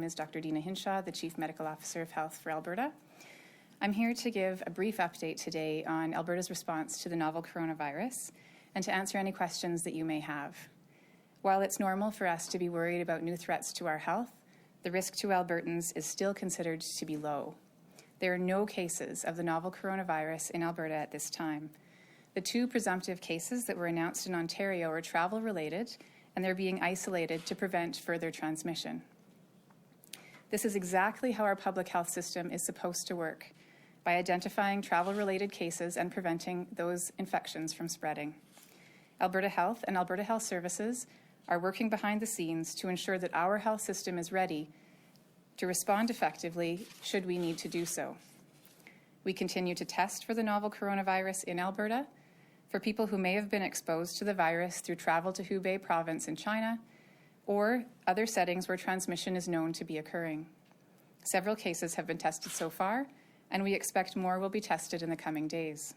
is Dr. Dina Henshaw, the Chief Medical Officer of Health for Alberta. I'm here to give a brief update today on Alberta's response to the novel coronavirus and to answer any questions that you may have. While it's normal for us to be worried about new threats to our health, the risk to Albertans is still considered to be low. There are no cases of the novel coronavirus in Alberta at this time. The 2 presumptive cases that were announced in Ontario are travel-related, and they're being isolated to prevent further transmission. This is exactly how our public health system is supposed to work, by identifying travel-related cases and preventing those infections from spreading. Alberta Health and Alberta Health Services are working behind the scenes to ensure that our health system is ready to respond effectively should we need to do so. We continue to test for the novel coronavirus in Alberta for people who may have been exposed to the virus through travel to Hubei province in China or other settings where transmission is known to be occurring. Several cases have been tested so far, and we expect more will be tested in the coming days.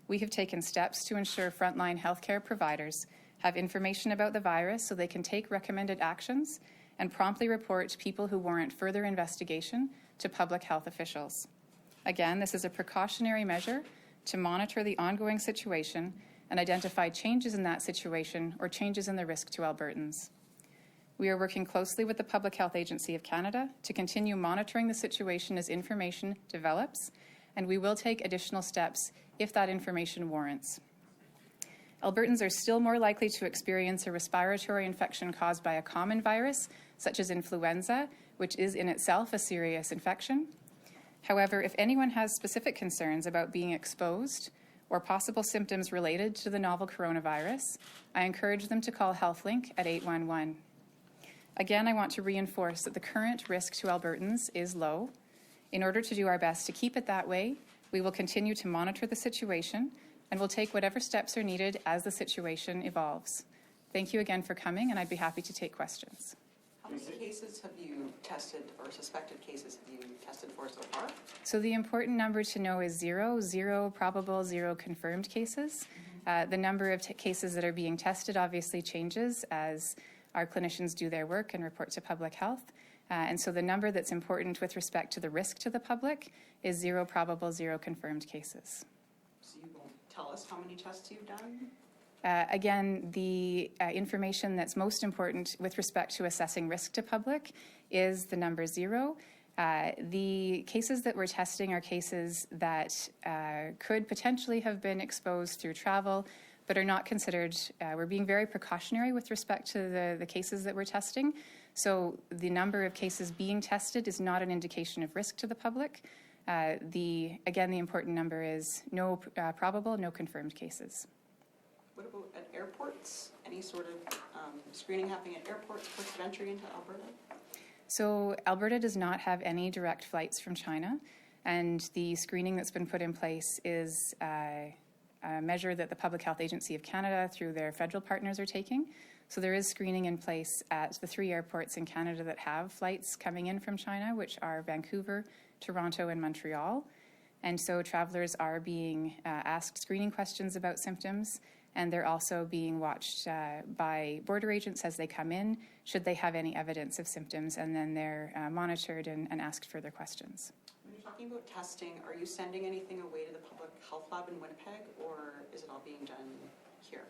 We have taken steps to ensure frontline healthcare providers have information about the virus so they can take recommended actions and promptly report people who warrant further investigation to public health officials. Again, this is a precautionary measure to monitor the ongoing situation and identify changes in that situation or changes in the risk to Albertans. We are working closely with the Public Health Agency of Canada to continue monitoring the situation as information develops, and we will take additional steps if that information warrants. Albertans are still more likely to experience a respiratory infection caused by a common virus, such as influenza, which is in itself a serious infection. However, if anyone has specific concerns about being exposed or possible symptoms related to the novel coronavirus, I encourage them to call HealthLink at 811. Again, I want to reinforce that the current risk to Albertans is low. In order to do our best to keep it that way, we will continue to monitor the situation and will take whatever steps are needed as the situation evolves. Thank you again for coming, and I'd be happy to take questions. How many cases have you tested, or suspected cases have you tested for so far? So the important number to know is 0 probable, 0 confirmed cases. The number of cases that are being tested obviously changes as our clinicians do their work and report to public health. And so the number that's important with respect to the risk to the public is 0 probable, 0 confirmed cases. So you won't tell us how many tests you've done? Again, the information that's most important with respect to assessing risk to public is the number 0. The cases that we're testing are cases that could potentially have been exposed through travel, but are not considered, we're being very precautionary with respect to the cases that we're testing. So the number of cases being tested is not an indication of risk to the public. Again, the important number is no probable, no confirmed cases. What about at airports? Any sort of screening happening at airports, ports of entry into Alberta? So Alberta does not have any direct flights from China, and the screening that's been put in place is a measure that the Public Health Agency of Canada through their federal partners are taking. So there is screening in place at the 3 airports in Canada that have flights coming in from China, which are Vancouver, Toronto, and Montreal. And so travelers are being asked screening questions about symptoms, and they're also being watched by border agents as they come in, should they have any evidence of symptoms, and then they're monitored and asked further questions. When you're talking about testing, are you sending anything away to the public health lab in Winnipeg, or is it all being done here?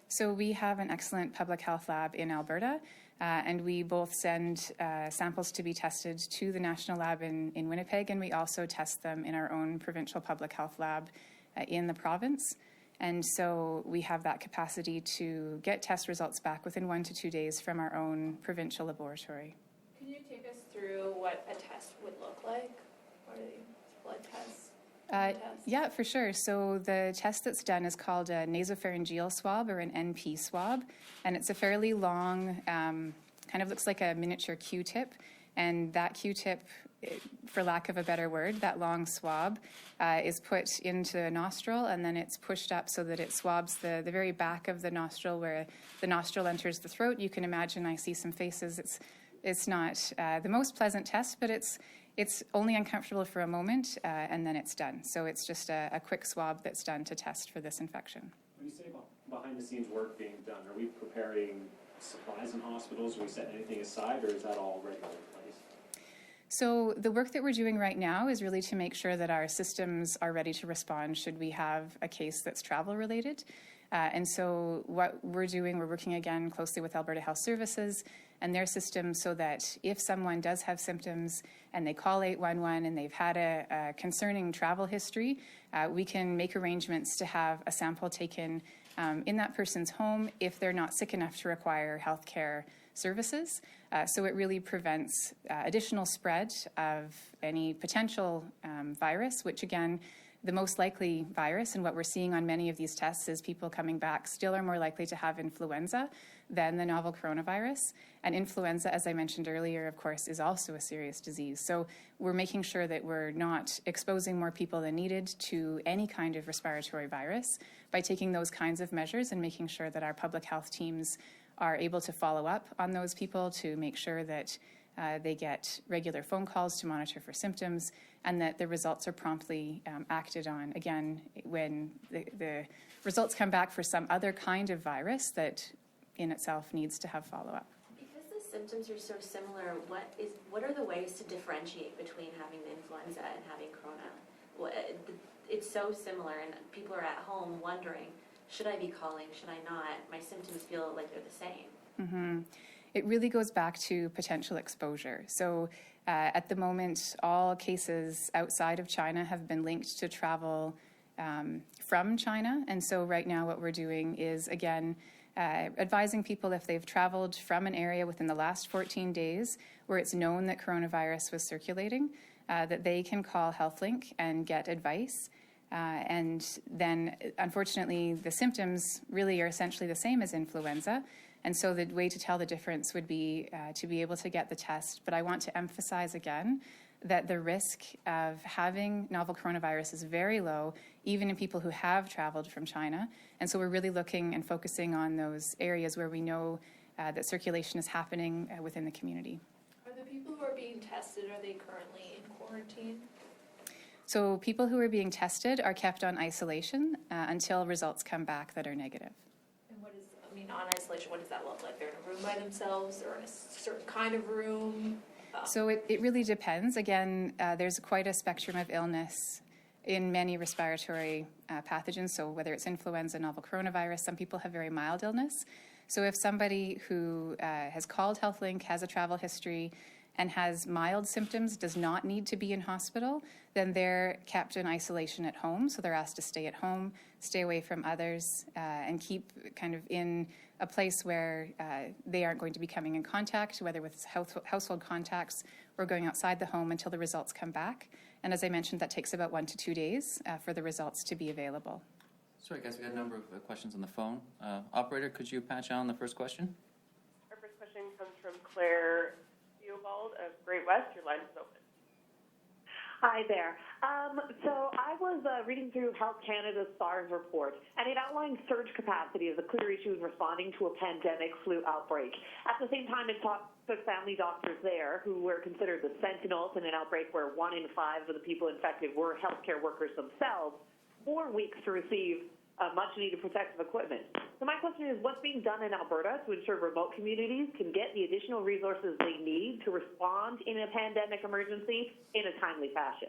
So we have an excellent public health lab in Alberta, and we both send samples to be tested to the national lab in Winnipeg, and we also test them in our own provincial public health lab in the province. And so we have that capacity to get test results back within 1 to 2 days from our own provincial laboratory. Can you take us through what a test would look like? What are these blood tests? Yeah, for sure. So the test that's done is called a nasopharyngeal swab, or an NP swab, and it's a fairly long, kind of looks like a miniature Q-tip, and that Q-tip, for lack of a better word, that long swab is put into a nostril, and then it's pushed up so that it swabs the very back of the nostril where the nostril enters the throat. You can imagine, I see some faces, it's not the most pleasant test, but it's only uncomfortable for a moment, and then it's done. So it's just a quick swab that's done to test for this infection. When you say behind-the-scenes work being done, are we preparing supplies in hospitals? Are we setting anything aside, or is that all already in place? So the work that we're doing right now is really to make sure that our systems are ready to respond should we have a case that's travel related. And so what we're doing, we're working again closely with Alberta Health Services and their system so that if someone does have symptoms and they call 811 and they've had a concerning travel history, we can make arrangements to have a sample taken in that person's home if they're not sick enough to require healthcare services. So it really prevents additional spread of any potential virus, which again, the most likely virus, and what we're seeing on many of these tests is people coming back still are more likely to have influenza than the novel coronavirus. And influenza, as I mentioned earlier, of course, is also a serious disease. So we're making sure that we're not exposing more people than needed to any kind of respiratory virus by taking those kinds of measures and making sure that our public health teams are able to follow up on those people to make sure that they get regular phone calls to monitor for symptoms and that the results are promptly acted on. Again, when the results come back for some other kind of virus that in itself needs to have follow-up. Because the symptoms are so similar, what are the ways to differentiate between having the influenza and having corona? It's so similar and people are at home wondering, should I be calling, should I not? My symptoms feel like they're the same. Mm-hmm. It really goes back to potential exposure. So at the moment, all cases outside of China have been linked to travel from China. And so right now what we're doing is, again, advising people if they've traveled from an area within the last 14 days where it's known that coronavirus was circulating, that they can call HealthLink and get advice. And then, unfortunately, the symptoms really are essentially the same as influenza. And so the way to tell the difference would be to be able to get the test. But I want to emphasize again that the risk of having novel coronavirus is very low, even in people who have traveled from China. And so we're really looking and focusing on those areas where we know that circulation is happening within the community. Are the people who are being tested, are they currently in quarantine? So people who are being tested are kept on isolation until results come back that are negative. On isolation, what does that look like? They're in a room by themselves or in a certain kind of room? So it really depends. Again, there's quite a spectrum of illness in many respiratory pathogens. So whether it's influenza, novel coronavirus, some people have very mild illness. So if somebody who has called HealthLink, has a travel history, and has mild symptoms, does not need to be in hospital, then they're kept in isolation at home. So they're asked to stay at home, stay away from others, and keep kind of in a place where they aren't going to be coming in contact, whether with household contacts or going outside the home until the results come back. And as I mentioned, that takes about 1 to 2 days for the results to be available. Sorry, guys, we got a number of questions on the phone. Operator, could you patch on the first question? Our first question comes from Claire Theobald of Great West. Your line is open. Hi there. So I was reading through Health Canada's SARS report, and it outlined surge capacity as a clear issue in responding to a pandemic flu outbreak. At the same time, it took family doctors there, who were considered the sentinels in an outbreak where 1 in 5 of the people infected were healthcare workers themselves, 4 weeks to receive much-needed protective equipment. So my question is, what's being done in Alberta to ensure remote communities can get the additional resources they need to respond in a pandemic emergency in a timely fashion?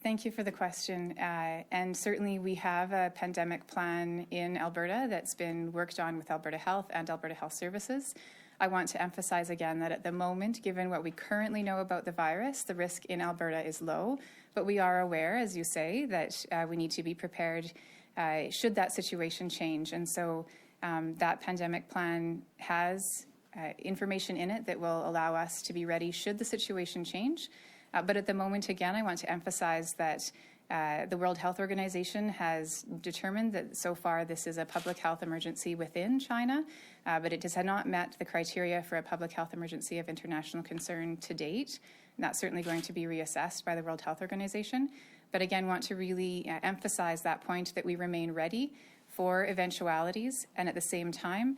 Thank you for the question. And certainly we have a pandemic plan in Alberta that's been worked on with Alberta Health and Alberta Health Services. I want to emphasize again that at the moment, given what we currently know about the virus, the risk in Alberta is low. But we are aware, as you say, that we need to be prepared should that situation change. And so that pandemic plan has information in it that will allow us to be ready should the situation change. But at the moment, again, I want to emphasize that the World Health Organization has determined that so far this is a public health emergency within China, but it has not met the criteria for a public health emergency of international concern to date. And that's certainly going to be reassessed by the World Health Organization. But again, want to really emphasize that point that we remain ready for eventualities, and at the same time,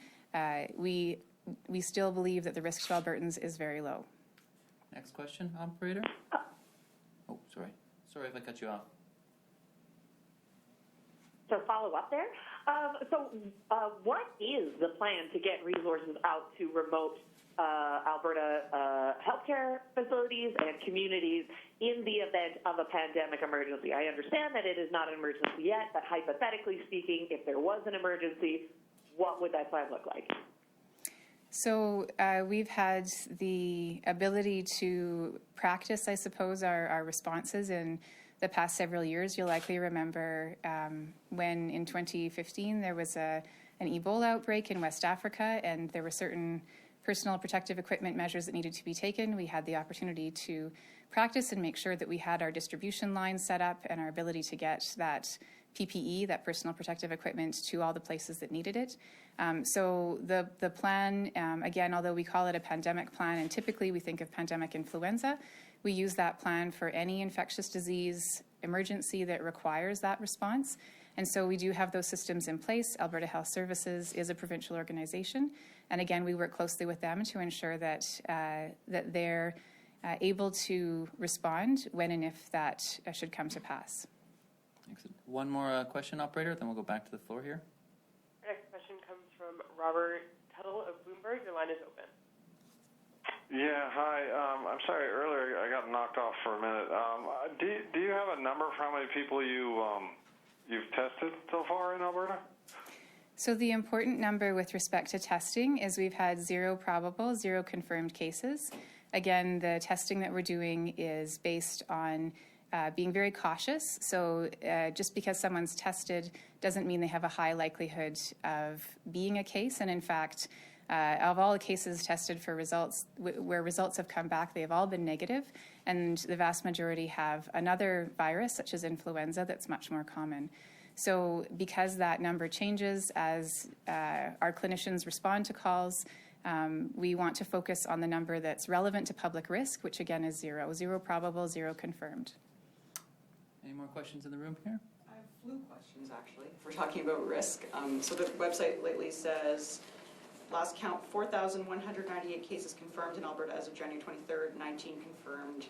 we still believe that the risk to Albertans is very low. Next question, operator. Oh, sorry. Sorry if I cut you off. So follow up there. What is the plan to get resources out to remote Alberta healthcare facilities and communities in the event of a pandemic emergency. I understand that it is not an emergency yet, but hypothetically speaking, if there was an emergency, what would that plan look like? So we've had the ability to practice, I suppose, our responses in the past several years. You'll likely remember when in 2015 there was an Ebola outbreak in West Africa, and there were certain personal protective equipment measures that needed to be taken. We had the opportunity to practice and make sure that we had our distribution lines set up and our ability to get that PPE, that personal protective equipment, to all the places that needed it. So the plan, again, although we call it a pandemic plan, and typically we think of pandemic influenza, we use that plan for any infectious disease emergency that requires that response. And so we do have those systems in place. Alberta Health Services is a provincial organization. And again, we work closely with them to ensure that, that they're able to respond when and if that should come to pass. Excellent. One more question, operator, then we'll go back to the floor here. Our next question comes from Robert Tuttle of Bloomberg. Your line is open. Yeah, hi. I'm sorry, earlier I got knocked off for a minute. Do you have a number for how many people you've tested so far in Alberta? So the important number with respect to testing is we've had 0 probable, 0 confirmed cases. Again, the testing that we're doing is based on being very cautious. So just because someone's tested doesn't mean they have a high likelihood of being a case. And in fact, of all the cases tested for results, where results have come back, they have all been negative. And the vast majority have another virus, such as influenza, that's much more common. So because that number changes as our clinicians respond to calls, we want to focus on the number that's relevant to public risk, which again is 0. 0 probable, 0 confirmed. Any more questions in the room here? I have flu questions, actually, if we're talking about risk. So the website lately says, last count, 4,198 cases confirmed in Alberta as of January 23rd, 19 confirmed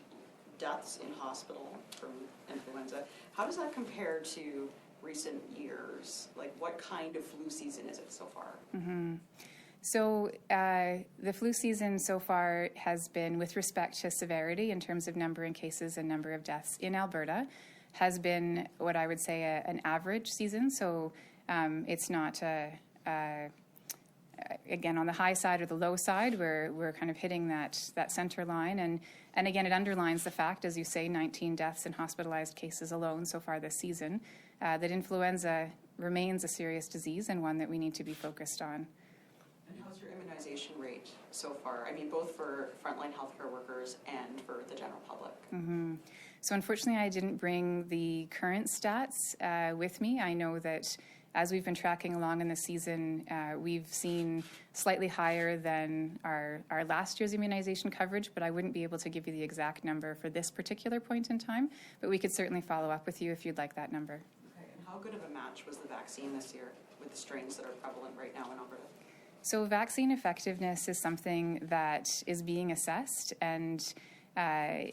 deaths in hospital from influenza. How does that compare to recent years? Like, what kind of flu season is it so far? Mm-hmm. So the flu season so far has been, with respect to severity in terms of number of cases and number of deaths in Alberta, has been what I would say an average season. So it's not again on the high side or the low side. We're kind of hitting that center line, and again it underlines the fact, as you say, 19 deaths and hospitalized cases alone so far this season, that influenza remains a serious disease and one that we need to be focused on. And how's your immunization rate so far? I mean, both for frontline healthcare workers and for the general public. Mm-hmm. So unfortunately, I didn't bring the current stats with me. I know that as we've been tracking along in the season, we've seen slightly higher than our last year's immunization coverage, but I wouldn't be able to give you the exact number for this particular point in time, but we could certainly follow up with you if you'd like that number. Okay, and how good of a match was the vaccine this year with the strains that are prevalent right now in Alberta? So vaccine effectiveness is something that is being assessed, and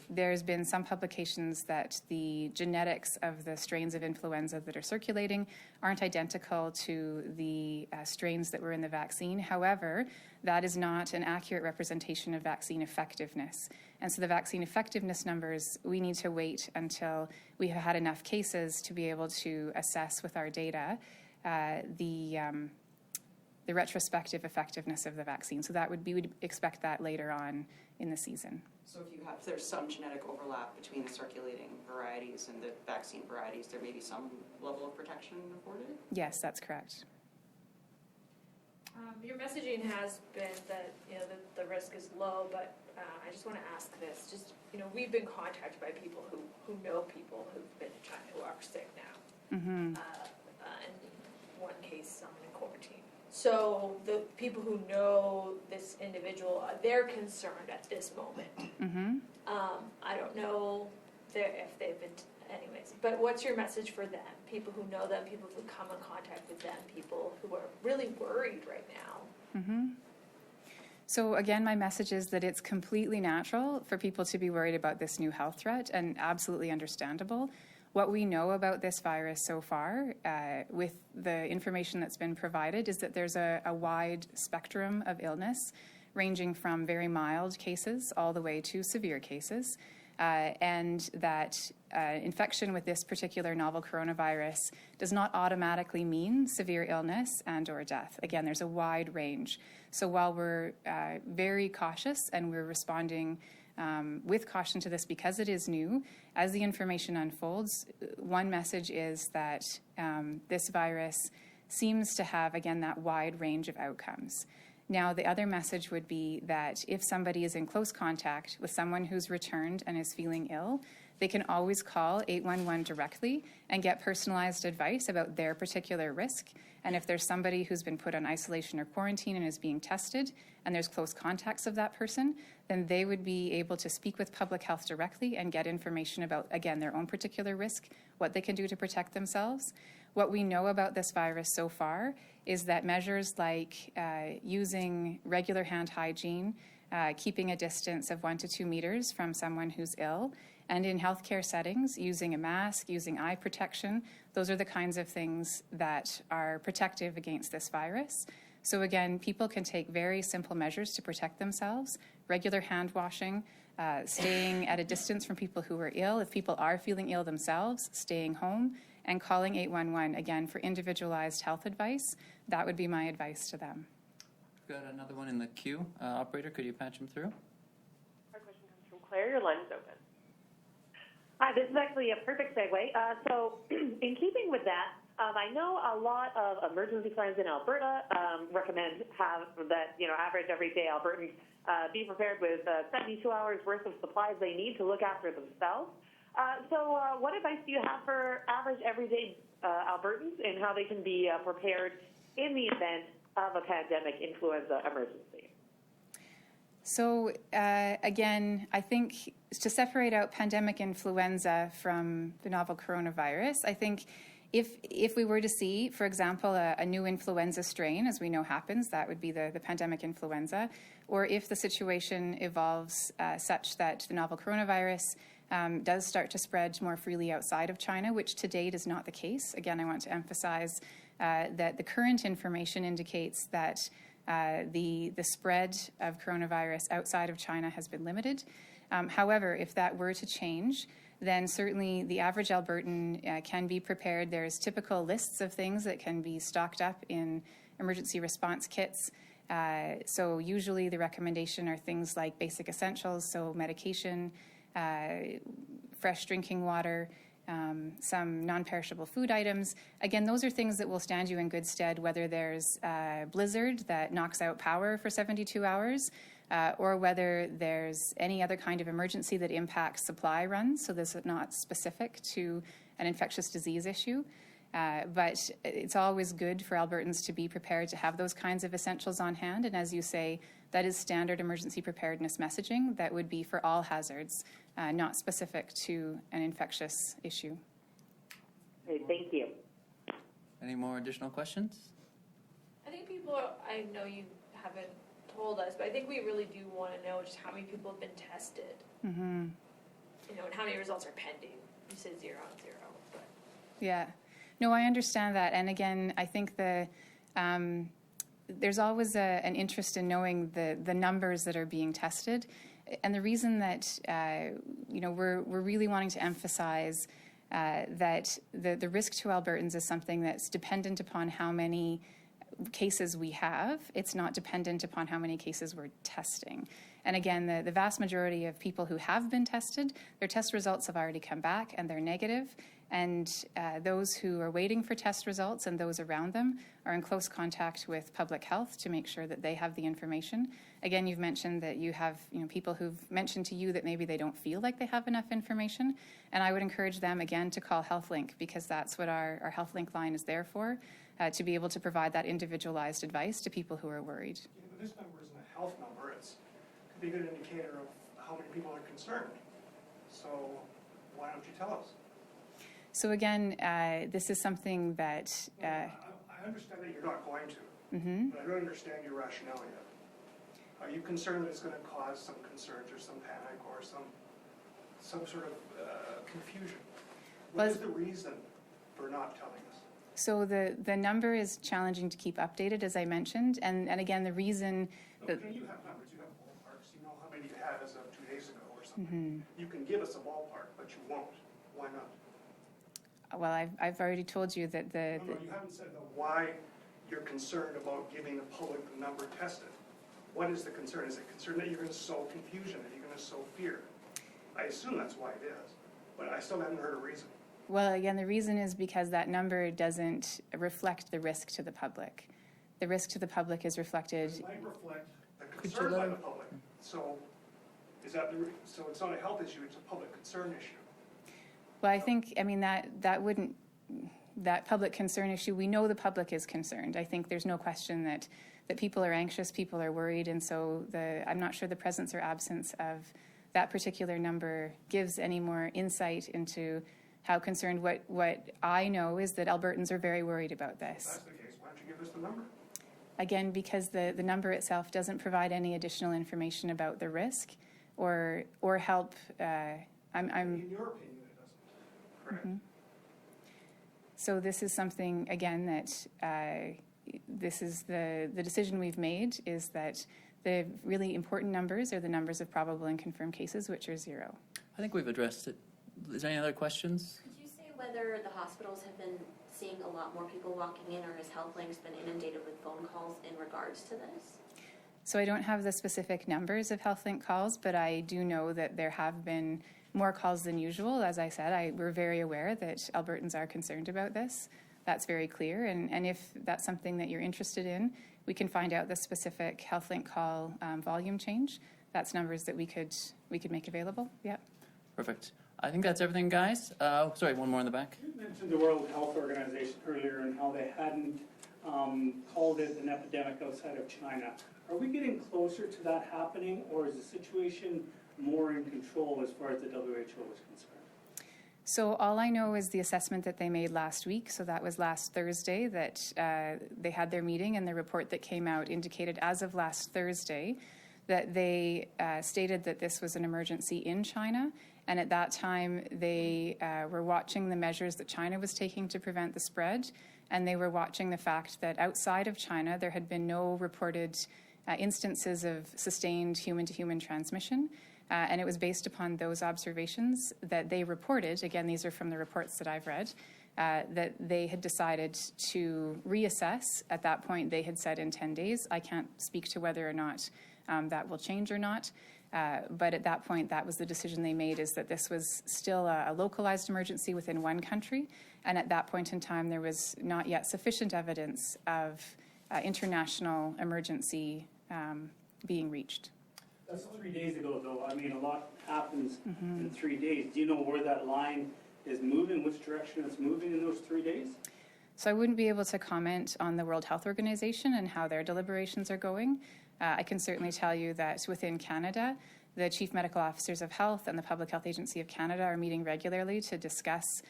there's been some publications that the genetics of the strains of influenza that are circulating aren't identical to the strains that were in the vaccine. However, that is not an accurate representation of vaccine effectiveness. And so the vaccine effectiveness numbers, we need to wait until we have had enough cases to be able to assess with our data the retrospective effectiveness of the vaccine. So we would expect that later on in the season. So if there's some genetic overlap between the circulating varieties and the vaccine varieties, there may be some level of protection afforded? Yes, that's correct. Your messaging has been that the risk is low, but I just want to ask this. Just we've been contacted by people who know people who've been to China who are sick now, Mm-hmm. and one case, someone in quarantine. So the people who know this individual, they're concerned at this moment. Mm-hmm. I don't know if they've been, anyways, but what's your message for them? People who know them, people who come in contact with them, people who are really worried right now. Mm-hmm. So again, my message is that it's completely natural for people to be worried about this new health threat, and absolutely understandable. What we know about this virus so far, with the information that's been provided, is that there's a wide spectrum of illness, ranging from very mild cases all the way to severe cases, and that infection with this particular novel coronavirus does not automatically mean severe illness and or death. Again, there's a wide range. So while we're very cautious and we're responding with caution to this because it is new, as the information unfolds, one message is that this virus seems to have, again, that wide range of outcomes. Now, the other message would be that if somebody is in close contact with someone who's returned and is feeling ill, they can always call 811 directly and get personalized advice about their particular risk. And if there's somebody who's been put on isolation or quarantine and is being tested, and there's close contacts of that person, then they would be able to speak with public health directly and get information about, again, their own particular risk, what they can do to protect themselves. What we know about this virus so far is that measures like using regular hand hygiene, keeping a distance of 1 to 2 meters from someone who's ill, and in healthcare settings, using a mask, using eye protection, those are the kinds of things that are protective against this virus. So again, people can take very simple measures to protect themselves, regular hand washing, staying at a distance from people who are ill. If people are feeling ill themselves, staying home, and calling 811, again, for individualized health advice. That would be my advice to them. We've got another one in the queue. Operator, could you patch him through? Our question comes from Claire. Your line is open. Hi, this is actually a perfect segue. So in keeping with that, I know a lot of emergency plans in Alberta recommend that, average everyday Albertans be prepared with 72 hours worth of supplies they need to look after themselves. So what advice do you have for average everyday Albertans and how they can be prepared in the event of a pandemic influenza emergency? So again, I think to separate out pandemic influenza from the novel coronavirus, I think if we were to see, for example, a new influenza strain, as we know happens, that would be the pandemic influenza, or if the situation evolves such that the novel coronavirus does start to spread more freely outside of China, which to date is not the case. Again, I want to emphasize that the current information indicates that the spread of coronavirus outside of China has been limited. However, if that were to change, then certainly the average Albertan can be prepared. There's typical lists of things that can be stocked up in emergency response kits. So usually the recommendation are things like basic essentials, so medication, fresh drinking water, some non-perishable food items. Again, those are things that will stand you in good stead, whether there's a blizzard that knocks out power for 72 hours, or whether there's any other kind of emergency that impacts supply runs. So this is not specific to an infectious disease issue. But it's always good for Albertans to be prepared to have those kinds of essentials on hand. And as you say, that is standard emergency preparedness messaging that would be for all hazards, not specific to an infectious issue. Okay, thank you. Any more additional questions? I think I know you haven't told us, but I think we really do want to know just how many people have been tested. Mm-hmm. And how many results are pending. You said 0 and 0. But. Yeah. No, I understand that. And again, I think there's always an interest in knowing the numbers that are being tested. And the reason that, we're really wanting to emphasize that the risk to Albertans is something that's dependent upon how many cases we have. It's not dependent upon how many cases we're testing. And again, the vast majority of people who have been tested, their test results have already come back and they're negative. And those who are waiting for test results and those around them are in close contact with public health to make sure that they have the information. Again, you've mentioned that you have people who've mentioned to you that maybe they don't feel like they have enough information. And I would encourage them, again, to call HealthLink, because that's what our HealthLink line is there for, to be able to provide that individualized advice to people who are worried. But this number isn't a health number. It could be a good indicator of how many people are concerned. So why don't you tell us? So again, this is something that... I understand that you're not going to, but I don't understand your rationale yet. Are you concerned that it's going to cause some concerns or some panic or some sort of confusion? What is the reason for not telling us? So the number is challenging to keep updated, as I mentioned, and again, the reason that... No, you have numbers, you have ballparks, you know how many you had as of 2 days ago or something. You can give us a ballpark, but you won't. Why not? Well, I've already told you that No, you haven't said why you're concerned about giving the public the number tested. What is the concern? Is it concern that you're going to sow confusion, that you're going to sow fear? I assume that's why it is, but I still haven't heard a reason. Well, again, the reason is because that number doesn't reflect the risk to the public. The risk to the public is reflected... It might reflect the concern by the public. So is that so it's not a health issue, it's a public concern issue. Well, I think, I mean, that wouldn't... That public concern issue, we know the public is concerned. I think there's no question that people are anxious, people are worried, and so I'm not sure the presence or absence of that particular number gives any more insight into how concerned. What I know is that Albertans are very worried about this. If that's the case, why don't you give us the number? Again, because the number itself doesn't provide any additional information about the risk or help. In your opinion, it doesn't. Correct. So this is something, again, that this is the decision we've made is that the really important numbers are the numbers of probable and confirmed cases, which are 0. I think we've addressed it. Is there any other questions? Could you say whether the hospitals have been seeing a lot more people walking in, or has HealthLink's been inundated with phone calls in regards to this? So I don't have the specific numbers of HealthLink calls, but I do know that there have been more calls than usual. As I said, we're very aware that Albertans are concerned about this. That's very clear. And if that's something that you're interested in, we can find out the specific HealthLink call volume change. That's numbers that we could make available. Yeah. Perfect. I think that's everything, guys. Sorry, one more in the back. You mentioned the World Health Organization earlier and how they hadn't called it an epidemic outside of China. Are we getting closer to that happening, or is the situation more in control as far as the WHO is concerned? So all I know is the assessment that they made last week. So that was last Thursday that they had their meeting, and the report that came out indicated as of last Thursday that they stated that this was an emergency in China. And at that time, they were watching the measures that China was taking to prevent the spread. And they were watching the fact that outside of China, there had been no reported instances of sustained human-to-human transmission. And it was based upon those observations that they reported, again, these are from the reports that I've read, that they had decided to reassess. At that point, they had said in 10 days. I can't speak to whether or not that will change or not. But at that point, that was the decision they made, is that this was still a localized emergency within one country. And at that point in time, there was not yet sufficient evidence of international emergency being reached. That's 3 days ago, though. I mean, a lot happens in 3 days. Do you know where that line is moving, which direction it's moving in those 3 days? So I wouldn't be able to comment on the World Health Organization and how their deliberations are going. I can certainly tell you that within Canada, the Chief Medical Officers of Health and the Public Health Agency of Canada are meeting regularly to discuss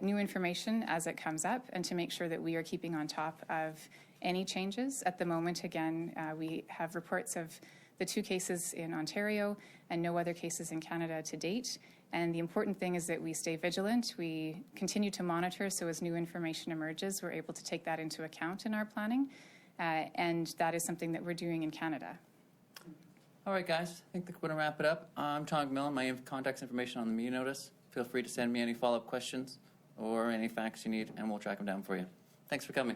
new information as it comes up and to make sure that we are keeping on top of any changes. At the moment, again, we have reports of the 2 cases in Ontario and no other cases in Canada to date. And the important thing is that we stay vigilant. We continue to monitor, so as new information emerges, we're able to take that into account in our planning. And that is something that we're doing in Canada. All right, guys. I think we're going to wrap it up. I'm Tom McMillan. My contact information on the meeting notice. Feel free to send me any follow-up questions or any facts you need, and we'll track them down for you. Thanks for coming.